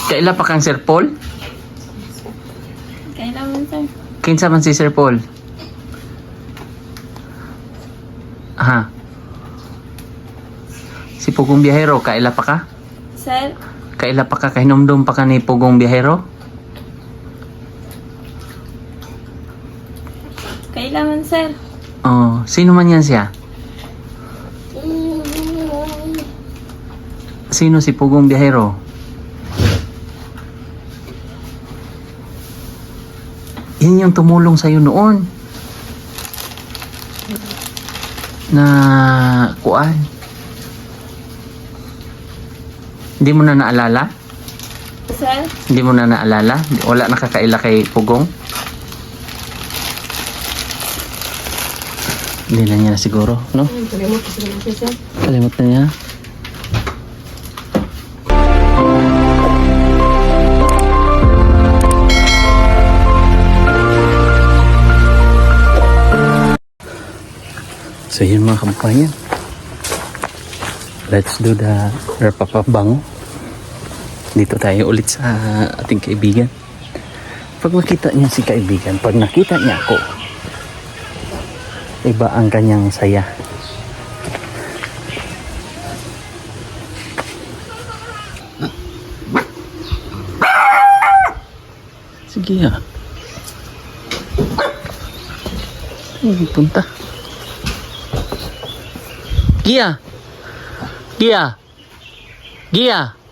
Kaila pa kang Sir Paul? Kailangan, sir. Kinsa man si Sir Paul? Aha. Si Pugong Biyahero, kaila pa ka? Sir, Kaila pa ka, kahinumdum pa ka ni Pugong Biyahero? kailangan, sir. Oh, sino man yan siya? Sino si Pugong Biyahero? Yun yung tumulong sa'yo noon. Na kuan. Hindi mo na naalala? Sir, Hindi mo na naalala? Wala nakakaila kay Pugong? Hindi na niya siguro, no? Kalimot na niya. So yun mga kampanya. Let's do the bango. Dito tayo ulit sa ating kaibigan. Pag makita niya si kaibigan, pag nakita niya ako, iba ang kanyang saya. Sige ha. Ay, punta. Gia! Gia! Gia!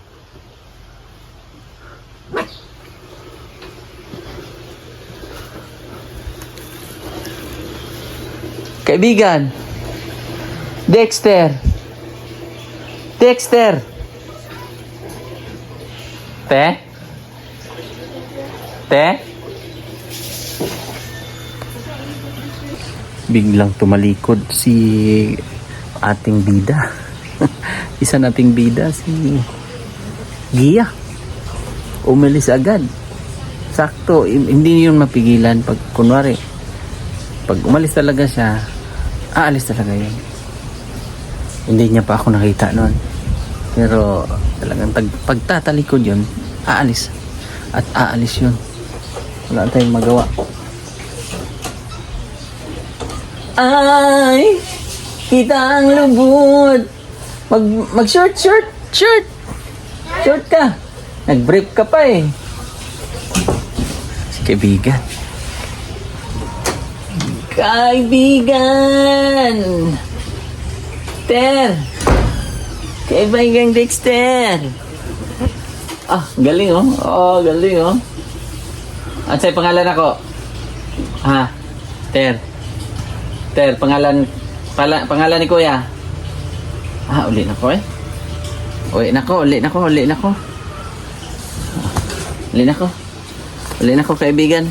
Kaibigan! Dexter! Dexter! Te? Te? Biglang tumalikod si ating bida. Isa nating bida si Gia. Umalis agad. Sakto, hindi yun mapigilan pag kunwari pag umalis talaga siya, aalis talaga yun. Hindi niya pa ako nakita noon. Pero talagang pagtatalikod yun, aalis. At aalis yun. Wala tayong magawa. Ay! Kita ang lubot. Mag short. Short ka. Nag-brief ka pa eh. Si kaibigan. Kaibigan. Ter. Kaibigan Dexter. Ah, galing oh. Oh, galing oh. At sa'yo pangalan ako. Ha? Ter, pangalan ni Kuya. Ah, uli na ko eh. Uli na ko. Uli na ko, kaibigan.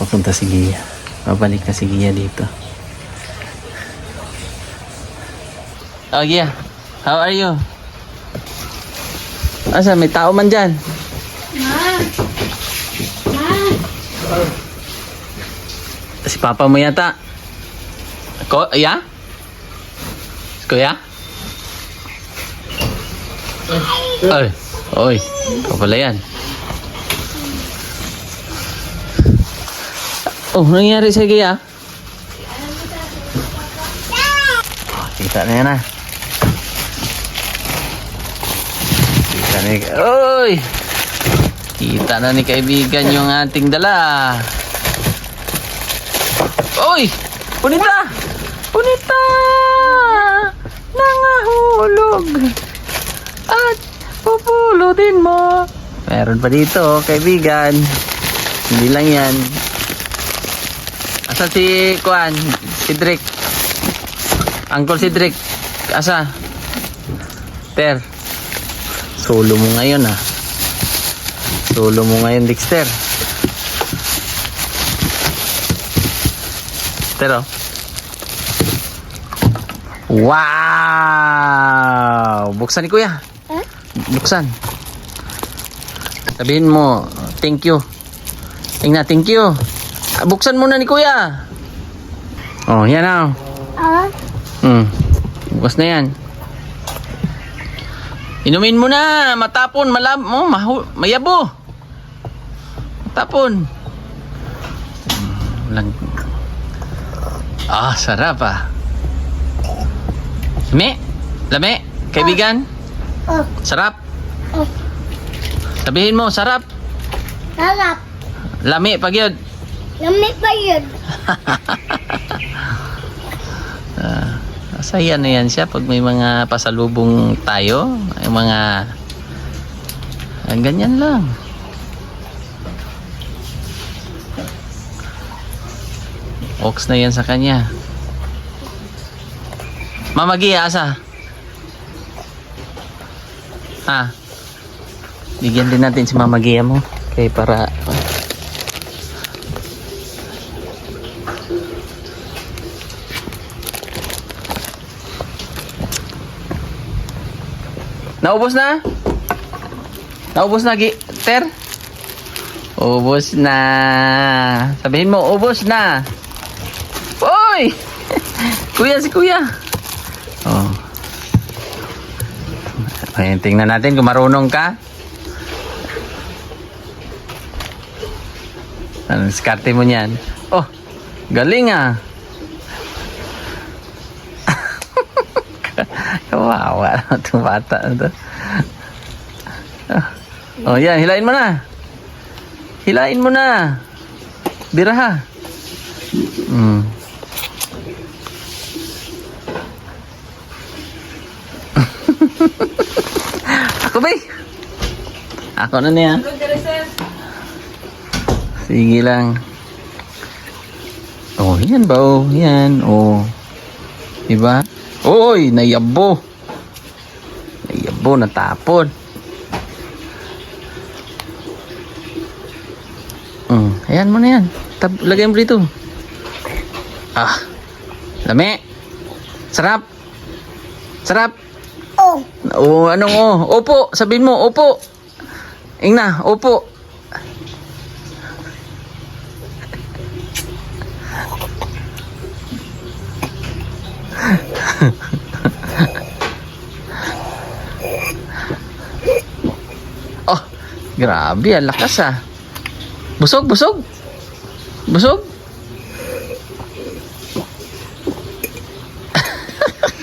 Papunta si Gia. Babalik na si Gia dito. Oh, Gia. How are you? Asa, may tao man dyan? Si Papa mo yata. Ya? Kuya? Oy, ikaw pala yan. Oh, nangyari sa Gia? Oh, kita na yan ah. Oy! Kita na ni kaibigan yung ating dala. Oy! Punita! Nangahulog! At pupulutin mo! Meron pa dito, kaibigan. Hindi lang yan. Asa si Kuan? Cedric? Uncle Cedric? Asa? Ter? Solo mo ngayon ah. Solo mo ngayon, Dexter. Pero wow! Buksan ni Kuya. Buksan. Sabihin mo, thank you. Tingnan, thank you. Buksan muna ni Kuya. Oh, yan na. Bukas na yan. Inumin mo na. Matapon. Mayabo. Matapon. Sarap ah. Lame. Kaibigan. Sarap. Sabihin mo, sarap. Sarap. Lami pag yun. Lamig pa yun. Masaya na yan siya pag may mga pasalubong tayo. Yung mga ganyan lang. Ox na yan sa kanya. Mama Gia, asa? Bigyan din natin si Mama Gia mo. Okay, para naubos na? Naubos na, Ter? Ubos na. Sabihin mo, ubos na. Oy! Kuya, si Kuya. Ayan, tingnan natin kung marunong ka. Ano, diskarte mo niyan? Galing ah. Kawawa na itong bata na to. Yan, hilain mo na. Hilain mo na. Biraha. Ako ba? Ako na niya. Sige lang. Yan ba? Yan. Diba? Oy, nayabo. Nayabo, natapon. Ayan mo na yan. Lagay mo dito. Lami. Sarap. Sarap. Anong opo? Sabihin mo, opo. Ingna, opo. Grabe, ang lakas ah. Busog.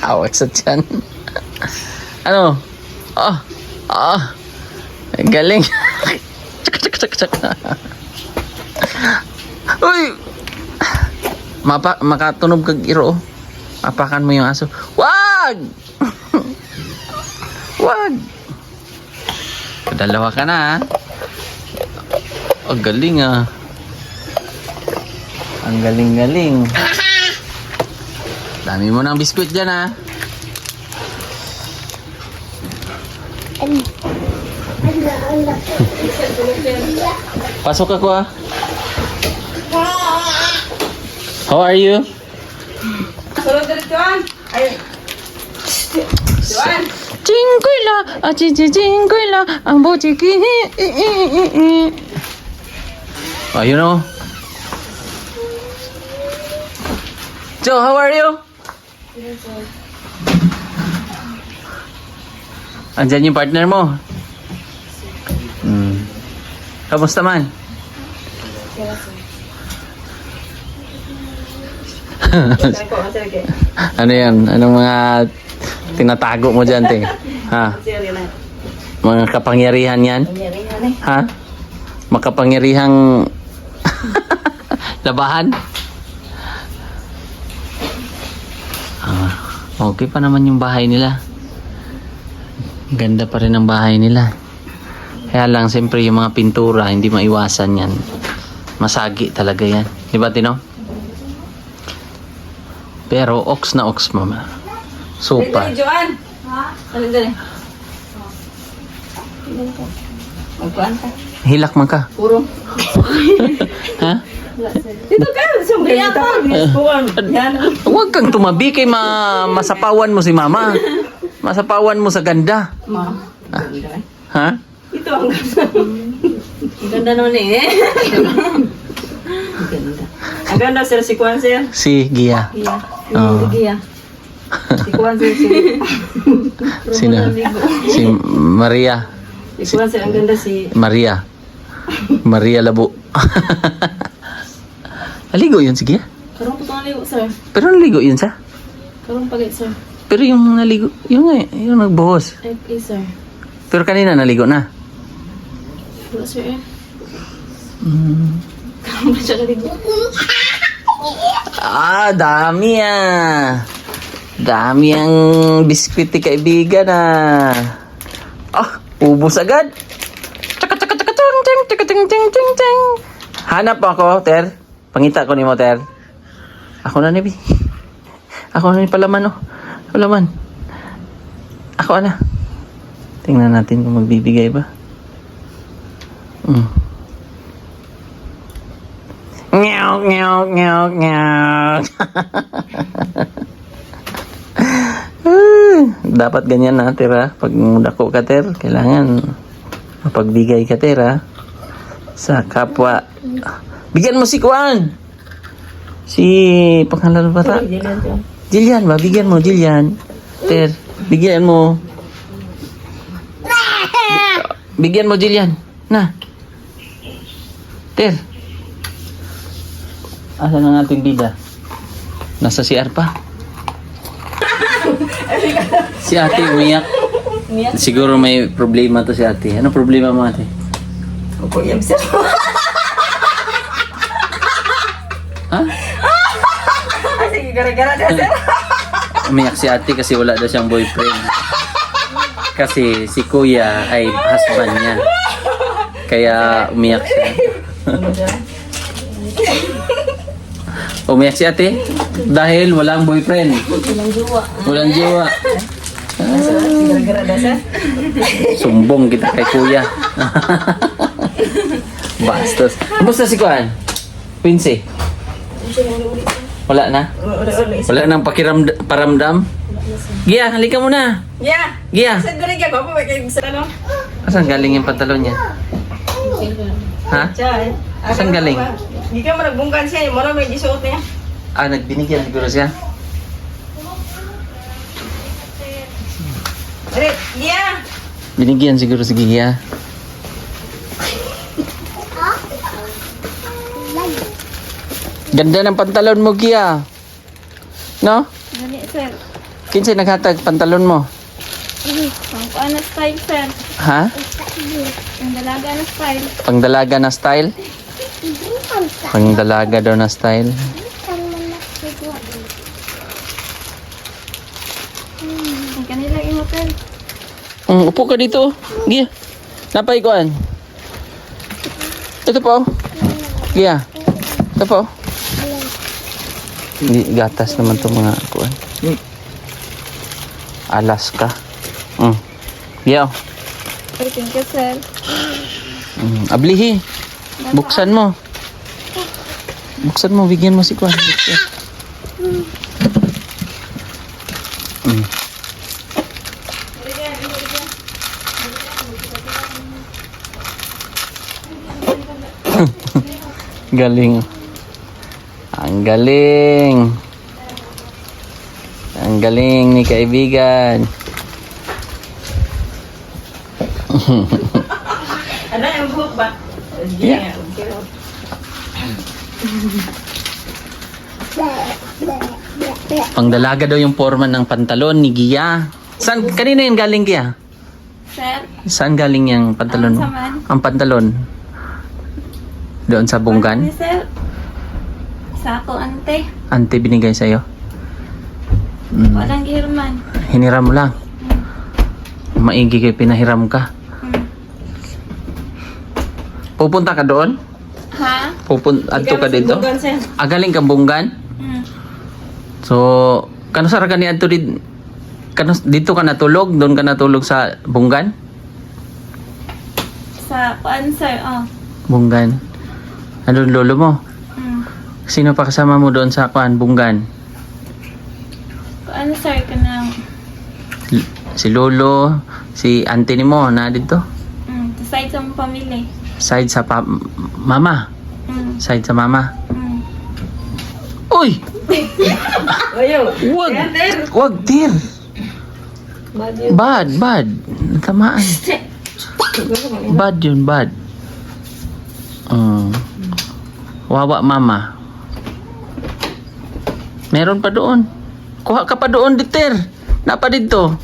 Awat sa tiyan. Ano? Galing. Cak. Uy! Makatunog kag iro. Apakan mo yung aso. Wag! Wag! Dalawa ka na, Ang galing ah. Ang galing. Dami mo ng biskuit dyan ah. Pasok ako ah. How are you? Jingkuila, ang butiki. You know. Joe, how are you? Andyan yung partner mo. Kamusta man? Ano yan? Anong mga tinatago mo dyan, ting? Ha? Mga kapangyarihan yan? Ha? Makapangyarihang labahan? Okay pa naman yung bahay nila. Ganda pa rin ang bahay nila. Kaya lang, siyempre yung mga pintura, hindi maiwasan yan. Masagi talaga yan. Di ba, Tino? Pero, ox na ox, mama. Sopa. Joan! Ano dali? Magkuhan ka. Hilak man ka. Puro. Ha? Dito ka! Sumgaya ka! Huwag kang tumabi kay masapawan mo si mama. Masapawan mo sa ganda. Ha? Ito ang ganda. Ang ganda nun eh. Ang ganda sir, si Kwan sir. Si Gia. Gia. Oh. Gia. Si Kuan sir, si... Sino? Si Maria. Si Kuan sir, ang ganda si... Maria. Maria Labo. Naligo yun, sige. Karong po itong naligo sir. Pero naligo yun sa? Karong pagay sir. Pero yung naligo, yung nagbuhos. Ay, please sir. Pero kanina naligo na. Wala sir eh. Mm. Karong pa siya naligo. Ah, dami ah. Dami ang biskwit ni kaibigan ah. Ah, ubos agad. Tsaka tsaka tsaka ting ting tsaka ting ting ting ting. Hanap ako, Ter. Pangita ko ni mo, Ter. Ako na ni. Ako na ni palaman oh. Palaman. Ako na. Tingnan natin kung magbibigay ba. Nyaw, nyaw, nyaw, nyaw. Dapat ganyan na, Ter, ha? Pag dako ka, Ter, kailangan mapagbigay ka, Ter, ha? Sa kapwa. Bigyan mo si Kuan. Si pangalan ba ta? Jillian ba? Bigyan mo, Jillian. Ter, bigyan mo. Bigyan mo, Jillian. Na. Ter. Asan ang ating bida? Nasa CR pa. Si ate umiyak. Siguro may problema to si ate. Ano problema mo, ate? Opo, yung sir. Ha? Sige, gara-gara na sir. Umiyak si ate kasi wala daw siyang boyfriend. Kasi si kuya ay husband niya. Kaya umiyak siya. Umiyak si ate dahil walang boyfriend. Walang jowa. Walang jowa. Gara-gara na sir. Sumbong kita kay kuya. Bastos. Kamusta si Kuan? Quincy? Wala na? Wala nang paramdam? Gia, halika muna. Yeah. Gia, Saan doon ka? Bapo, may kayo sa ano? asan galing yung pantalon niya? Ha? Chay. Saan galing? Hindi ka managbungkan siya. Mara may gisuot niya. Ah, nagbinigyan siguro siya. Rit, yeah. Binigyan siguro si Gia. Ganda ng pantalon mo, Gia. No? Dali, sir. Kinsay naghatag pantalon mo? Ang kuha na style, sir. Ha? Ang dalaga na style. Pangdalaga na style? Pangdalaga daw na style. Ang kanila yung hotel. Upo ka dito. Gia. Napay kuan. Ito po. Gia. Ito po. Hindi, gatas naman to mga kuan. Alaska. Gia. Ay, thank you, sir. Ablihi. Buksan mo. Buksan mo, bigyan mo si kuan. Buksan. Galing. Ang galing. Ang galing ni kaibigan. Ano yung buhok ba? Yeah. Pangdalaga daw yung forma ng pantalon ni Gia. Saan, kanina yung galing, Gia? Sir, Saan galing yung pantalon mo? Ang saman. Ang pantalon? Doon sa bunggan? Ano, sir? Sa ako, ante. Ante binigay sa'yo? Walang girman. Hiniram mo lang? Maigi kayo pinahiram ka? Pupunta ka doon? Ha? Adto ka dito? Bungkan siya. Galing ka bunggan? So, kano sa ka ni adto dito ka natulog? Doon ka natulog sa bunggan? Sa kuan, sir, Bunggan. Ano lolo mo? Sino pa kasama mo doon sa bunggan? Kuan, sir, kanang... Si lolo, si auntie ni mo na dito? Sa side sa mong pamilya. Side sa mama? Side sa mama? Uy! Ayo. Wag. Ter, ter. Wag, Ter. Bad yun. Bad. Tamaan. Bad yun, bad. Wawa mama. Meron pa doon. Kuha ka pa doon, Ter. Napa dito.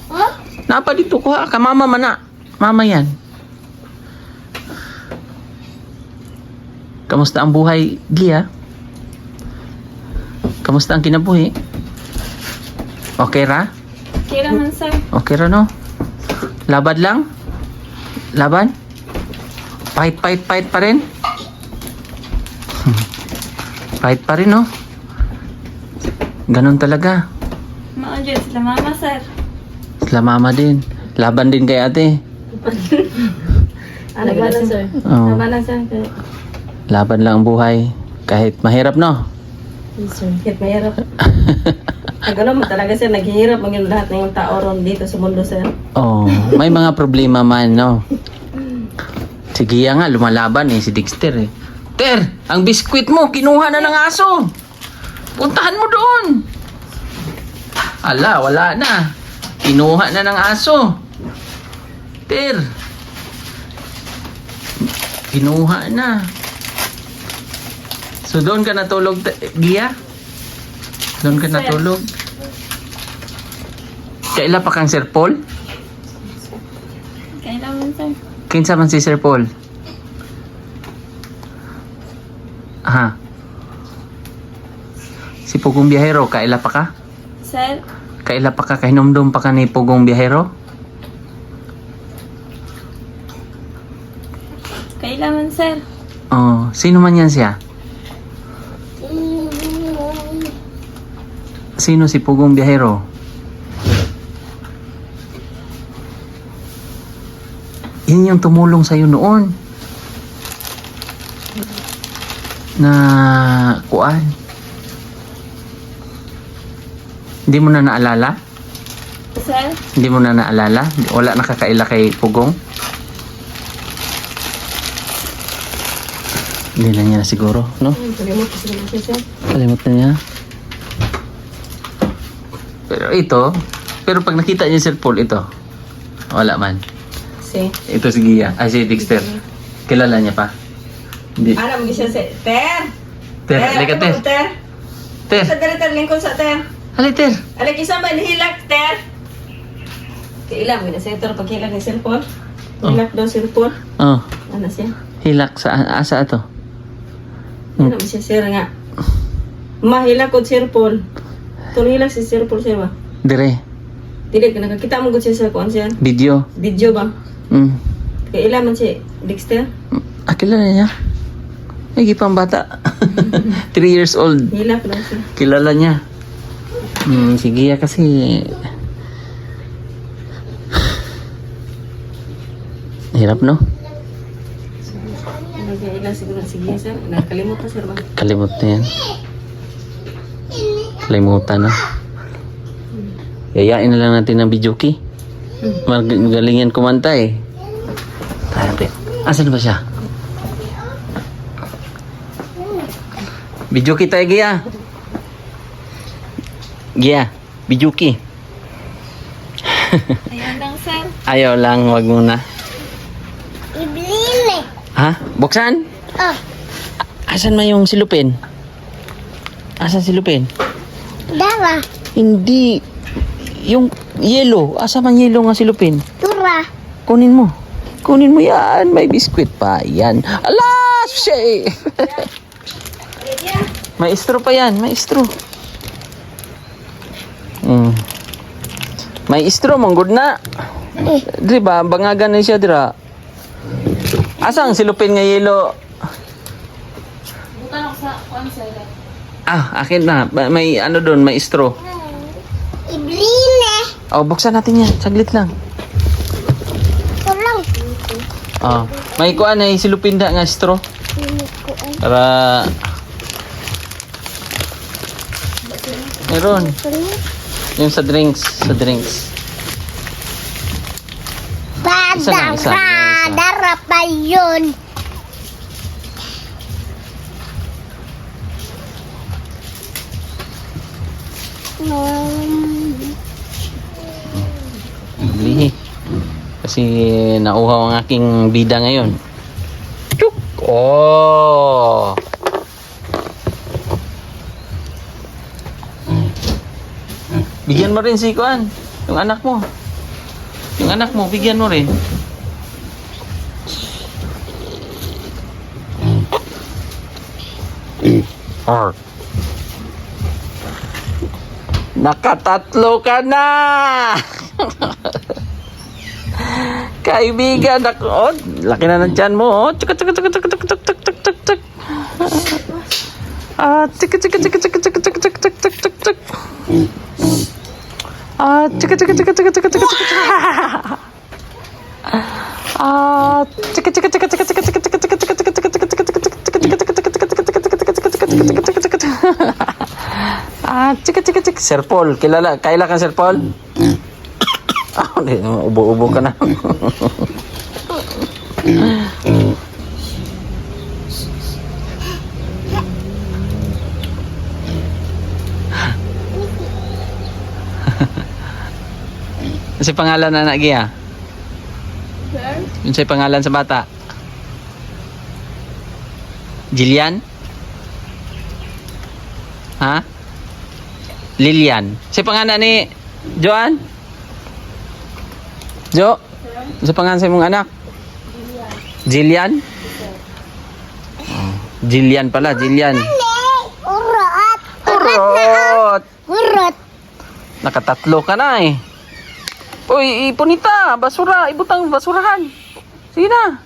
Napa dito, kuha ka. Mama mana. Mama yan. Kamusta ang buhay, Gia? Kamusta ang kinabuhi? Okay ra? Okay naman, sir. Okay ra, no? Laban lang? Laban? Fight pa rin? Fight pa rin, no? Ganon talaga. Mga Diyos, la mama, sir. Sila mama din. Laban din kay ate. Ano ba na, sir? Oh. Ano na, sir? Laban lang ang buhay. Kahit mahirap, no? Yes, sir. Kahit mahirap. Gano'n mo talaga, sir. Naghihirap maging lahat ng tao ron dito sa mundo, sir. Oh, may mga problema man, no? Si Gia nga, lumalaban eh, si Dexter eh. Ter, ang biskwit mo, kinuha na ng aso. Puntahan mo doon. Ala, wala na. Kinuha na ng aso. Ter. Kinuha na. So doon ka natulog, Gia? Doon ka natulog? Kaila pa kang Sir Paul? Okay naman, sir. Kinsa man si Sir Paul? Aha. Si Pugong Biyahero, kaila pa ka? Sir, Kaila pa ka? Kahinomdom pa ka ni Pugong Biyahero? okay naman, sir. Oh, sino man yan siya? Sino si Pugong Biyahero? Yun yung tumulong sa'yo noon. Na kuan. Hindi mo na naalala? Sir, Hindi mo na naalala? Wala nakakaila kay Pugong? Hindi na niya siguro, no? Kalimot ko sila, sir. Kalimut na niya. Pero pag nakita niya si Sir Paul, ito. Wala man. Si. Ito si Gia. Ay, si Dexter. Kilala niya pa. Hindi. Ano, mag-isya si... Ter! Ter, halika Ter. Ter! Ter, Sa dali, ter, lingkod sa ter. halika Ter. Alay, isa ba nahilak, ter? Kailang, may nasa ito pagkilak ni Sir Paul. Hilak daw Sir Paul. Oh, Ano siya? hilak sa asa ito. Ano siya, sir nga? Mahilak ko Sir Paul. Hilak si Sir Paul siya ba? Dire, Dili ka nakakita mo ko siya sa kuan siya. video. Video ba? Kailan man si Dexter? Kilala niya. Ay, gipang bata. 3 years old. Hilak daw siya. Kilala niya. Si Gia kasi... Hirap, no? Nag-iilan siguro sige sir. Nakalimot pa sir ba? Kalimut na yan. Kalimutan na. Yayain na lang natin ng videoki. Magalingan kumanta eh. Tayo, asan ba siya? Videoki tayo, Gia. Gia, videoki. Ayan lang, sir. Ayaw lang, wag muna. Ibili. Ha? Buksan? Oh, Asan man yung silupin? Asan silupin? dara. Hindi. Yung yellow. Asan man yellow nga silupin? Tura. Kunin mo. Kunin mo yan. May biskwit pa. Yan. Alas! Shay! Maestro pa yan. Maestro. Maestro, manggod na. Diba? Bangagan na siya, dira. Asang silupin nga yellow? Bukan ako sa kuan, sir. Akin na. May ano doon, maestro. Ibili. Oh, buksan natin yan. Saglit lang. Kurang. May kuan ay silupin da nga straw. Para meron. Yung sa drinks. Isa lang, isa. Dara pa yun. Bili. Kasi nauhaw ang aking bida ngayon. Chuk! Oh! Bigyan mo rin si Kuan, yung anak mo. Yung anak mo, bigyan mo rin. Nakatatlo ka na! Kaibigan ako. Oh, laki na ng tiyan mo. Oh. Tsaka, tsaka, tsaka, tsaka, tsaka, tsaka, tsaka, tsaka, tsaka. Ah, tsaka, tsaka, tsaka, tsaka, tsaka, tsaka, tsaka, tsaka, tsaka, tsaka, tsaka. Ah, tsaka, tsaka, tsaka, tsaka, tsaka, tsaka, tsaka. Ah, tsaka, tsaka, tsaka, tsaka, tsaka, tsaka, tsaka, tsaka, tsaka, tsaka, tsaka, tsaka, tsaka, tsaka, tsaka, tsaka, tsaka, tsaka. Ah, tsaka, tsaka, tsaka. Sir Paul, kilala, kaila ka Sir Paul? Ah, hindi, ubo-ubo ka na. Kasi pangalan na anak Gia? Sir? Yun sa'yo pangalan sa bata? Jillian? Ha? Lilian? Sa'yo pangalan ni Joan? Jo? Sa pangalan sa mong anak? Jillian? Oh, Jillian pala, Jillian. Urot. Urot! Urot. Nakatatlo ka na eh. Uy, ipunita, basura, ibutang basurahan. Sige na.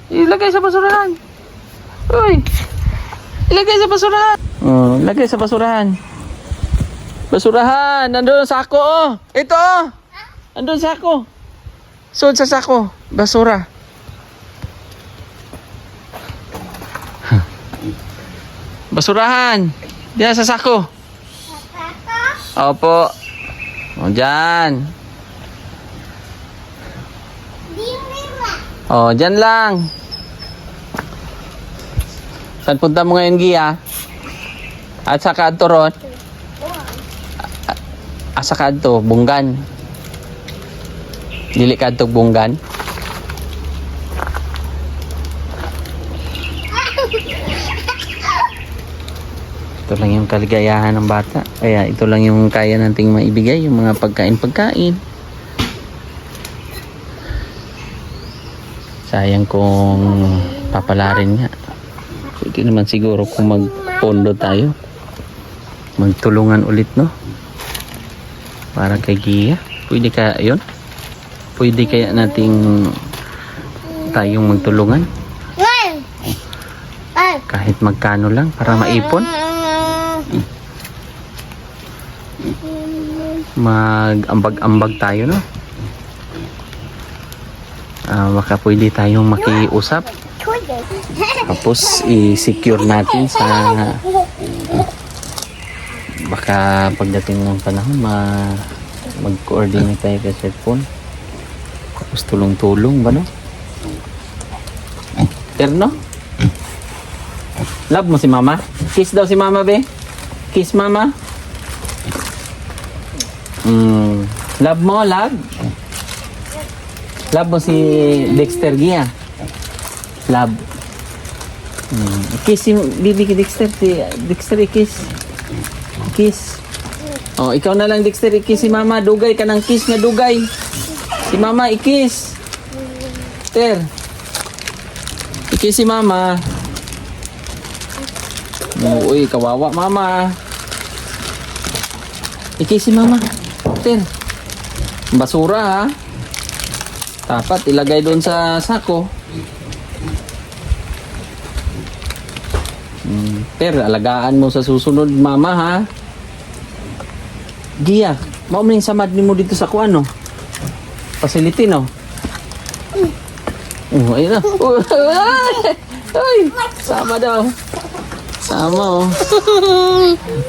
Ilagay sa basurahan. Uy. Ilagay sa basurahan. Oh, ilagay sa basurahan. Basurahan, nandun ang sako oh. Ito oh. Nandun sako. Sud sa sako, basura. Basurahan. Diyan sa sako. Opo. O, dyan. O, dyan lang. Saan punta mo ngayon, Gia? At saka adto ron? Saka adto, Bunggan. Dili ka adto, Bunggan. Ito lang yung kaligayahan ng bata. Kaya ito lang yung kaya nating maibigay, yung mga pagkain-pagkain. Sayang kung papalarin nga. Pwede naman siguro kung magpondo tayo. Magtulungan ulit, no? Para kay Gia. Pwede kaya yun? Pwede kaya nating tayong magtulungan? Kahit magkano lang para maipon? Mag-ambag-ambag tayo, no? Baka pwede tayong makiusap. Tapos i-secure natin sa baka pagdating ng panahon mag-coordinate tayo sa cellphone. Tapos tulong-tulong ba, no? Terno? Love mo si mama? Kiss daw si mama, be? Kiss mama? Love mo, love? Love mo si Dexter Gia? Love. Kiss si bibi kay Dexter. Si Dexter i-kiss. Kiss. Oh, ikaw na lang Dexter i-kiss si mama. Dugay ka ng kiss na dugay. Si mama i-kiss. Dexter. I-kiss si mama. Uy, kawawa mama. I-kiss si mama. Dexter. Basura ha. Dapat ilagay doon sa sako. Pero alagaan mo sa susunod mama ha. Gia, mao man samad nimo dito sa kuan no. Facility no. Ayun na. Ay, sama daw. Sama oh.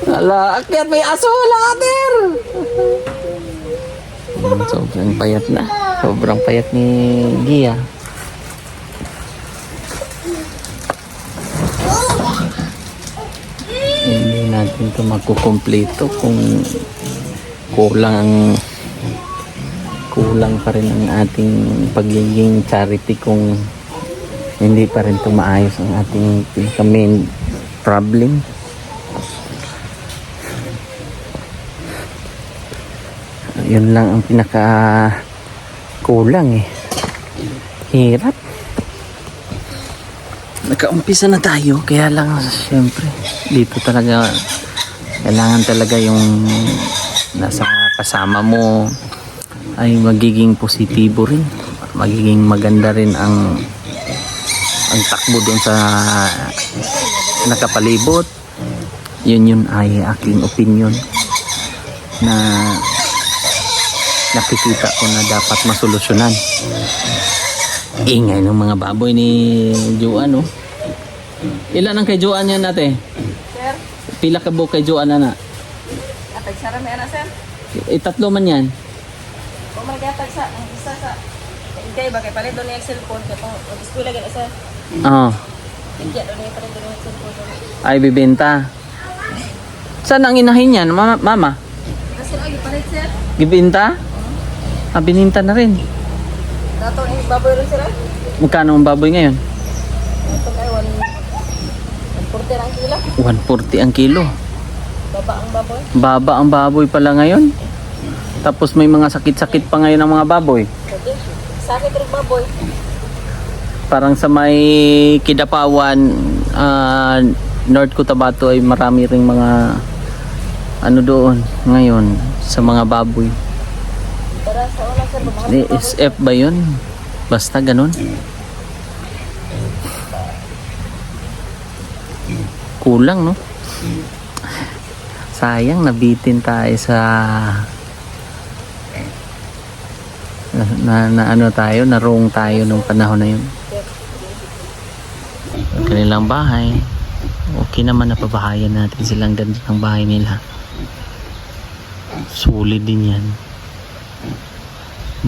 Ala, akyat may aso later. Sobrang payat na. Sobrang payat ni Gia. Hindi na natin ito makukumpleto kung kulang pa rin ang ating pagiging charity kung hindi pa rin ito maayos ang ating pinaka main problem. Yun lang ang pinaka kulang eh. Hirap. Nakaumpisa na tayo, kaya lang syempre dito talaga kailangan talaga yung nasa kasama mo ay magiging positibo rin, magiging maganda rin ang takbo doon sa nakapalibot. Yun ay aking opinion na nakikita ko na dapat masolusyonan. Ingay ng mga baboy ni Joan, no? Ilan ang kay Joan yan natin? Sir, Pila ka buo kay Joan na? atag sara may ana sir. Tatlo man yan. Kung may gatag sa ang isa sa kay ba kay palit doon yung cellphone ko tong eskwela gid sir. Oo. Bigyan doon yung palit doon yung cellphone ko. Ay, bibenta. Saan ang inahin yan, mama? Kasi ay palit sir. Gibenta? Bininta na rin. Dato ni baboy ron sir. Magkano ang baboy ngayon? Ito kay 140 ang kilo. 140 ang kilo. Baba ang baboy. Baba ang baboy pala ngayon. Tapos may mga sakit-sakit pa ngayon ang mga baboy. Okay. Sakit rin baboy. Parang sa may Kidapawan, North Cotabato ay marami ring mga ano doon ngayon sa mga baboy. Para sa una sir mga SF ba yun? Basta ganun. Kulang, no? Sayang, nabitin tayo sa na ano tayo, narong tayo nung panahon na yun. Ang kanilang bahay, okay naman, napabahayan natin silang ganda ng bahay nila. Sulit din yan.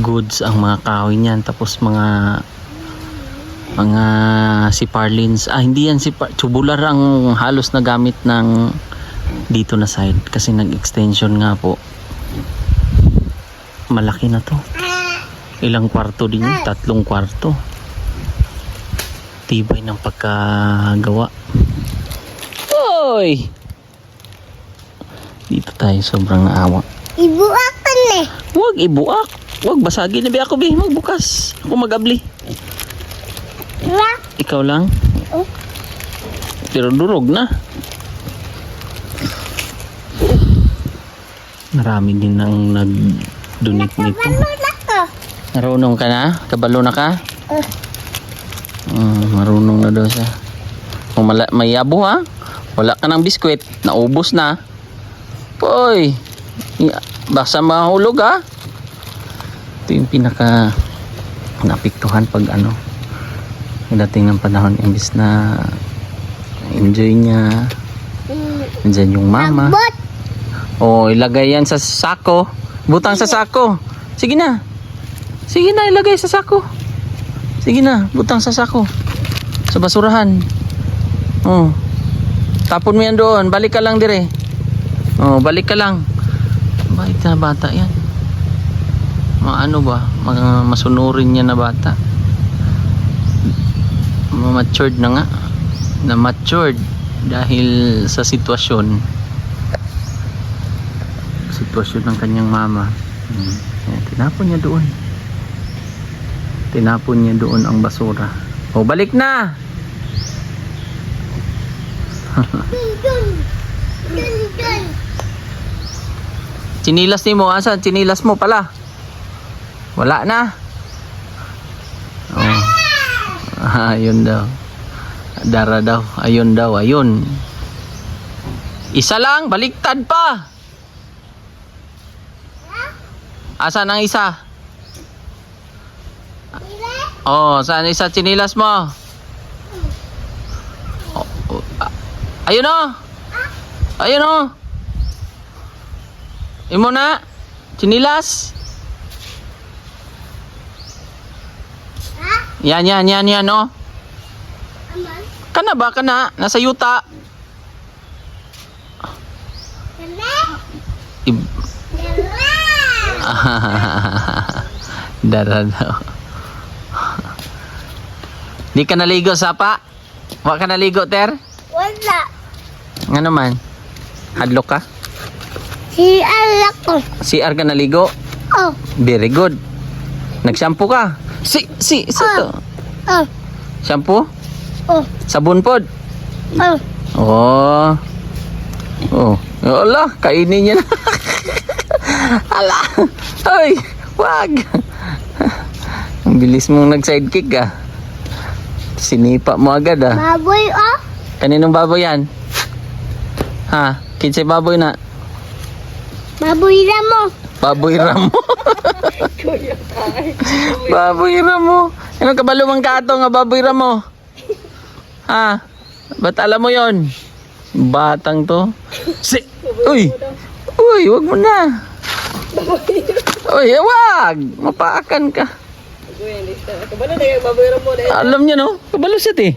Goods ang mga kahoy niyan, tapos mga siparlins. Hindi yan tubular ang halos na gamit ng dito na side kasi nag-extension nga po. Malaki na to. Ilang kwarto din yun? 3 kwarto. Tibay ng pagkagawa. Oy! Dito tayo sobrang naawa. Ibuakan eh. Huwag ibuak. Huwag basagin na ako, be. Magbukas. Ako mag-abli. Ikaw lang? Oh. Pero durog na. Marami din ang nag-donate nito. Ano ko? Marunong ka na? Kabalo na ka? Marunong na daw siya. Kung may yabo, ha? Wala ka ng biskwit. Naubos na. Poy! Basta mahulog, ha? Ito yung pinaka napiktuhan pag dating ng panahon, imbis na enjoy niya. Nandiyan yung mama. Ilagay yan sa sako. Butang sa sako. Sige na. Sige na, ilagay sa sako. Sige na, butang sa sako. Sa basurahan. Tapon mo yan doon. Balik ka lang dire. Balik ka lang. Bait na bata yan. Ano ba? Mga masunurin niya na bata. Matured na nga. Na matured dahil sa sitwasyon ng kanyang mama. Tinapon niya doon ang basura. Balik na. Chinilas ni mo, asan? Chinilas mo pala. Wala na. Ayun daw. Dara daw. Ayun daw. Ayun. Isa lang. Baliktad pa. Asan ang isa? Saan isa chinilas mo? Ayun o. Ayun o. Imo na. Chinilas. Yan, oh. Kana ba? Kana? Nasa yuta. Dara daw. Di ka naligo, Sapa? Wa ka naligo, Ter? Wala. Nga naman? Hadlok ka? Si alak ko. CR ka naligo? Oh. Very good. Nag-shampoo ka? To. Oh. Shampoo? Oh. Sabon pod? Oh. Oh. Oh. Ala, kainin niya na. Ala. Ay, wag. Ang bilis mong nag-sidekick ah. Sinipa mo agad ah. Baboy oh. Kaninong baboy yan? Ha? Kinsay baboy na? Baboy na mo. Baboy ramo. Baboy ramo. Anong kabalumang kato nga baboy ramo? Ha? Ba't alam mo yon? Batang to. Uy! Uy, wag mo na. Uy, wag! Mapaakan ka. Kabalo na yung baboy mo na. Alam niya no? Kabalo siya te.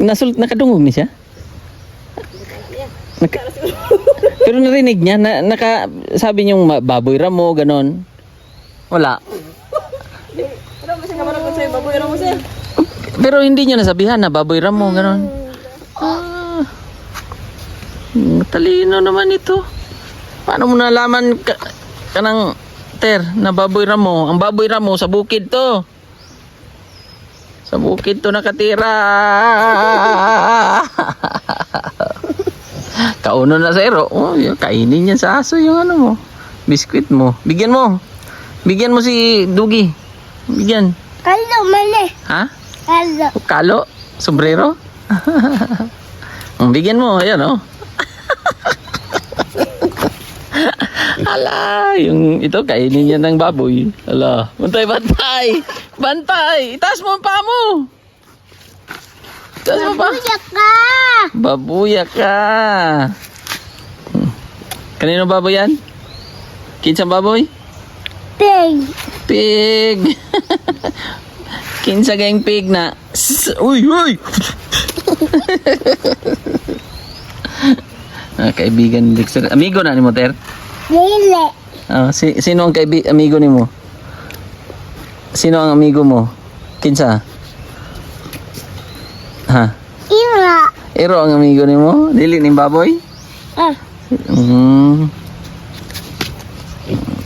Nakadungog ni siya. Pero narinig niya na sabi niyong baboy ramo ganon. Wala. Ano ba siya kabalo ko sa'yo? Baboy mo sir? Pero hindi niya nasabihan na baboy ramo ganon. Talino naman ito. Paano mo nalaman kanang Ter na baboy ramo? Ang baboy ramo sa bukid to. Sa bukid to nakatira. Kauno na zero. Oh, kainin niya sa aso yung ano mo. Biskwit mo. Bigyan mo. Bigyan mo si Dugi. Bigyan. Kalo man eh. Ha? Kalo. Kalo? Sombrero? Bigyan mo. Ayan oh. Ala, yung ito kainin niya ng baboy. Ala, bantay. Bantay. Itaas mo ang paa mo. Itaas mo pa. Babuya ka. Babuya ka. Kanino baboy yan? Kinsang baboy? Pig. Pig. Kinsa gayong pig na. Uy. Kaibigan ni Dexter. Amigo na ni mo, Ter? Dili. Sino ang amigo ni mo? Sino ang amigo mo? Kinsa? Ha? Ira. Ero ang amigo ni mo? Dili ni baboy? Ah.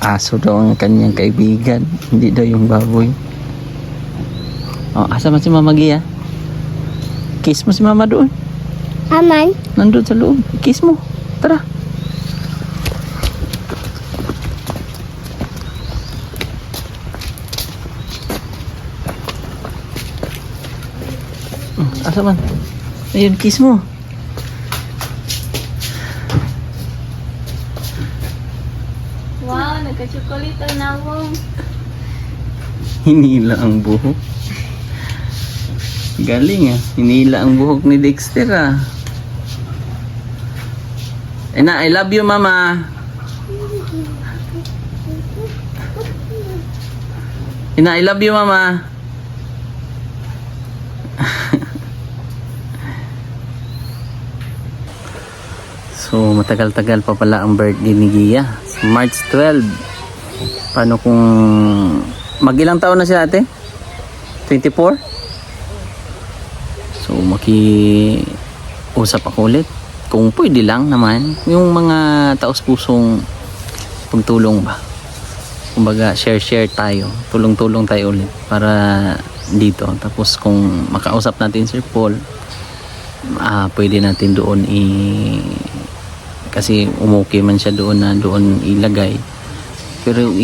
Aso daw ang kanyang kaibigan. Hindi daw yung baboy. Oh, asa man si Mama Gia? Kiss mo si Mama doon. Aman. Nandun sa loob. Kiss mo. Tara. Asa man? Ayun, kiss mo. Wow, nagka-chocolate na ako. Hinila ang buhok. Galing ah. Hinila ang buhok ni Dexter ah. I love you, Mama. I love you, Mama. So, matagal-tagal pa pala ang birthday ni Gia. So, March 12. Paano kung... Mag-ilang taon na siya ate? 24? So, maki-usap ako ulit. Kung pwede lang naman, yung mga taos-pusong pagtulong ba? Kumbaga, share tayo. Tulong-tulong tayo ulit para dito. Tapos kung makausap natin Sir Paul, pwede natin doon kasi umuki man siya doon na doon ilagay. Pero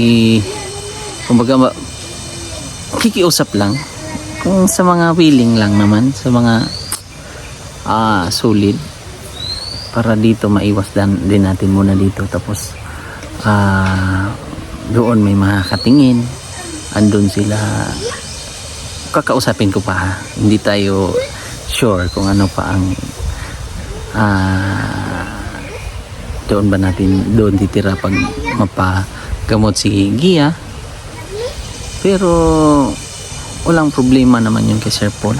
kumbaga kikiusap lang. Kung sa mga willing lang naman, sa mga solid, para dito maiwas din natin muna dito. Tapos doon may makakatingin, andun sila, kakausapin ko pa ha. Hindi tayo sure kung ano pa ang doon ba natin doon titira pag mapagamot si Gia. Pero walang problema naman yun kay Sir Paul.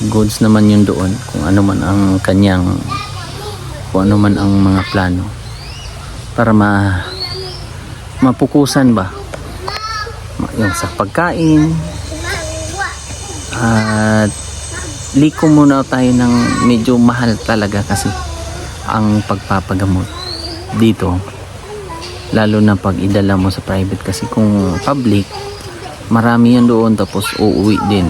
Goods naman yun doon kung ano man ang kanyang, kung ano man ang mga plano. para mapukusan ba yung sa pagkain. At liko muna tayo ng medyo mahal talaga kasi ang pagpapagamot dito, lalo na pag idala mo sa private, kasi kung public marami yan doon tapos uuwi din.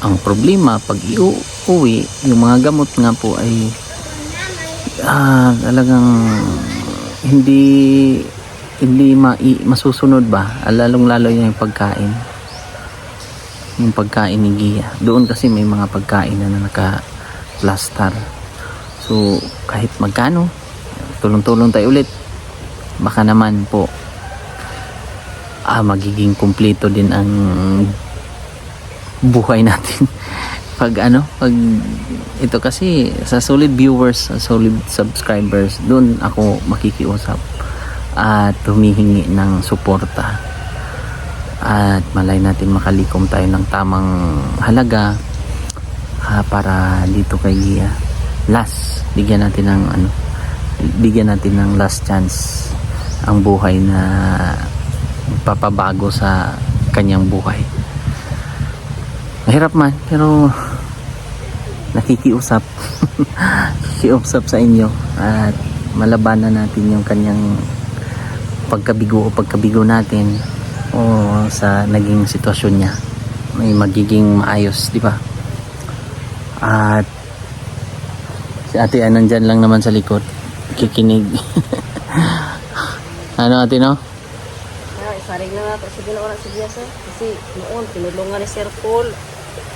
Ang problema pag iuwi yung mga gamot nga po ay talagang hindi masusunod ba, lalong lalo yung pagkain ni Gia. Doon kasi may mga pagkain na naka-plaster. So, kahit magkano, tulong-tulong tayo ulit. Baka naman po, magiging kumpleto din ang buhay natin. pag ito kasi, sa solid viewers, sa solid subscribers, doon ako makikiusap at humihingi ng suporta. At malay natin makalikom tayo ng tamang halaga para dito kay Gia. Bigyan natin ng last chance ang buhay na papabago sa kanyang buhay. Mahirap man, pero nakikiusap nakikiusap sa inyo at malabanan natin yung kanyang pagkabigo natin o sa naging sitwasyon niya, may magiging maayos, di ba? At si ate ay nandyan lang naman sa likod, kikinig. Ano ate, no? Isarig na nato sa ginawa sa Gia, sir. Kasi noon, tinulungan ni Sir Paul.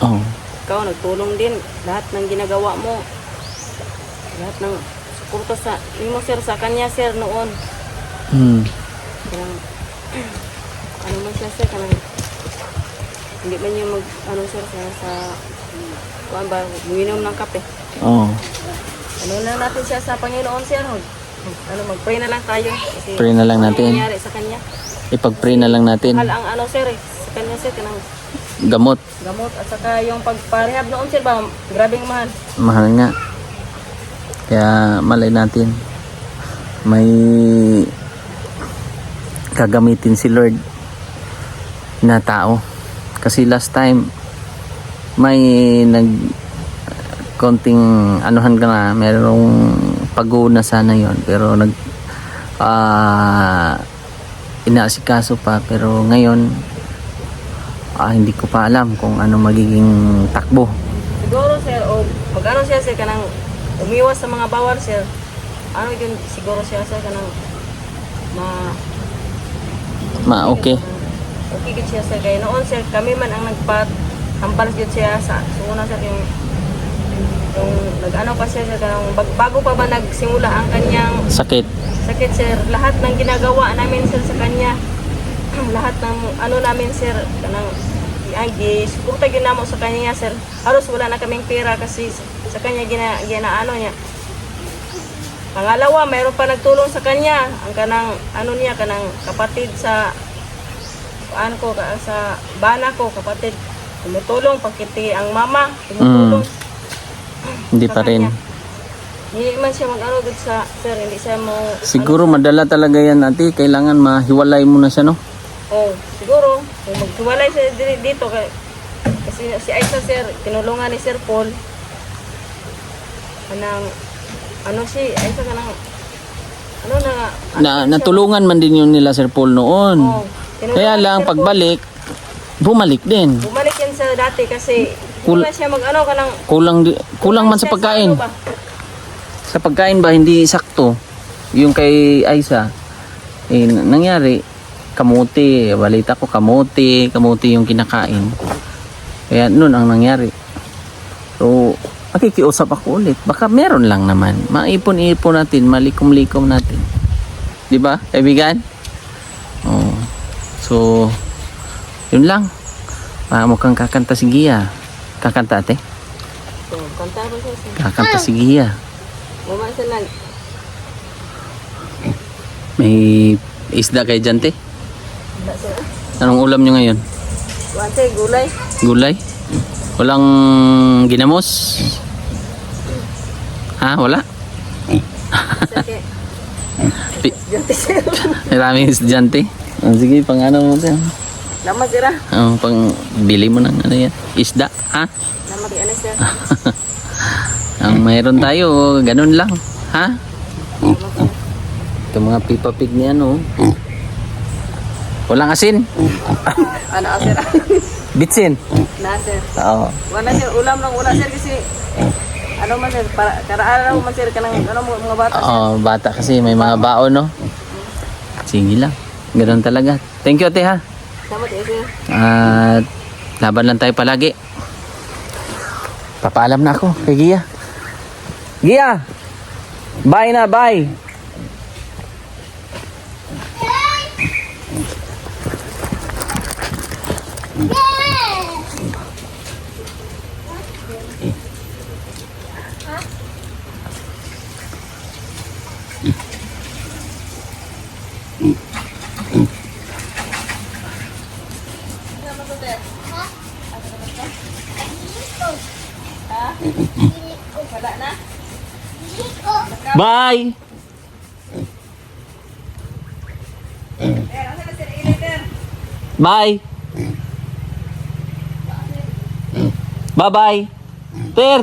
Oh. Ikaw, nagtulong din. Lahat ng ginagawa mo. Lahat ng suporta sa mo, sir, sa kanya, sir, noon. Kaya, ano man siya, sir, kanang hindi man yung sir, sa kuan ba, uminom ng kape. Oh. Ano na natin siya sa Panginoon, sir. Mag-pray na lang tayo. Kasi Pray na lang natin. nangyari sa kanya. Ipag-pray na lang natin. Mahal ang sir, sa kanya, sir, kanang Gamot. at saka yung pagparehab noon, sir, ba, grabing mahal. Mahal nga. Kaya malay natin may gagamitin si Lord na tao. Kasi last time may konting anuhan ka na, merong pag-uuna sana yon, pero inaasikaso pa, pero ngayon hindi ko pa alam kung ano magiging takbo. Siguro, sir, o pag siya, sir, kanang umiwas sa mga bawal, sir, yun siguro siya, sir, kanang Okay. Okay gid siya, sir. Kaya noon, sir, kami man ang nagpatambal gid siya sa una, sir, yung pa siya, sir, kanang bago pa ba nagsimula ang kanyang Sakit. sakit, sir, lahat ng ginagawa namin, sir, sa kanya, lahat ng namin, sir, kanang suporta ginamo sa kanya, sir. Halos wala na kaming pera kasi sa kanya ginaano niya. Pangalawa, mayroon pa nagtulong sa kanya, ang kanang kanang kapatid sa sa bana ko, kapatid, tumutulong pagkiti ang mama, tumutulong. Hindi pa rin. Hindi man siya gud sa, sir, hindi siya mo Siguro madala talaga yan, ate. Kailangan mahiwalay mo na siya, no? Siguro kung maghiwalay siya dito kasi si Aisa, sir, tinulungan ni Sir Paul kanang si Aisa kanang natulungan man din yun nila Sir Paul noon. Kaya lang pagbalik bumalik din. Bumalik yan sa dati kasi siya kanang kulang man sa pagkain. Sa pagkain ba hindi sakto? Yung kay Aisa nangyari kamote, balita ko kamote yung kinakain. Kaya noon ang nangyari. So makikiusap ako ulit. Baka meron lang naman. Maipon-ipon natin, malikom-likom natin. 'Di ba? Kaibigan? Oh. So yun lang. Mukhang kakanta si Gia. Kakanta, ate? Kanta ba siya? Kakanta si Gia. Mama siya lang. May isda kay Jante? Wala siya. Anong ulam nyo ngayon? Wante, gulay. Gulay? Walang ginamos? Ha? Wala? Sige. Estudyante, sir. Maraming estudyante. Oh, sige, pang ano mo dyan. Lama, sir, ah. Oh, pang bili mo ng ano yan. Isda, ha? Lama, di ano, sir. Ang mayroon tayo, ganun lang. Ha? Ito mga Peppa Pig ni ano. Walang asin. Ano, sir? Bitsin. Na, sir. Oo. Wala, sir. Ulam lang, wala, sir, kasi ano man, sir, para araw man, sir, kanang ano, mga bata, sir. Oo, bata kasi may mga baon, no? Sige lang. Ganun talaga. Thank you, ate, ha? Salamat, sir. At laban lang tayo palagi. Papaalam na ako kay Gia. Gia! Bye na, bye! Wala na? Bye! Bye! Bye-bye! Ter!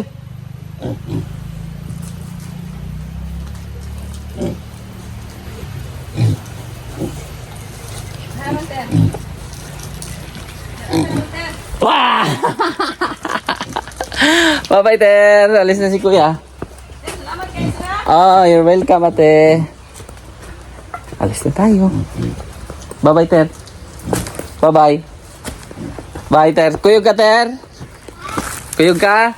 Wah! Bye-bye, Ter! Alis na si Kuya. Salamat kayo, sir. Oh, you're welcome, ate. Alis na tayo. Bye-bye, Ter. Bye-bye. Bye, Ter. Kuyog ka, Ter. Kuyog ka.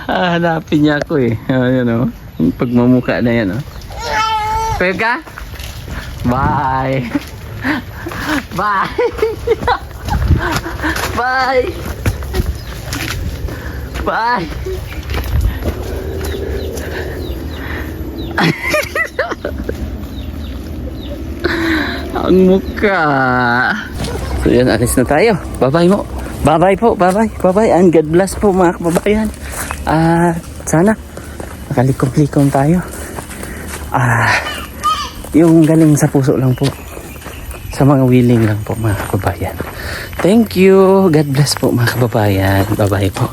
Hanapin niya ako eh. Ayan o. Yung pagmamukha na yan o. Kuyog ka? Bye. Bye. Bye. Bye. Ang mukha. So yan, alis na tayo. Bye-bye mo. Bye-bye po. Bye-bye. Bye-bye. And God bless po mga kababayan. Sana makalikom-likom tayo. Yung galing sa puso lang po. Sa mga willing lang po mga kababayan. Thank you. God bless po mga kababayan. Bye-bye po.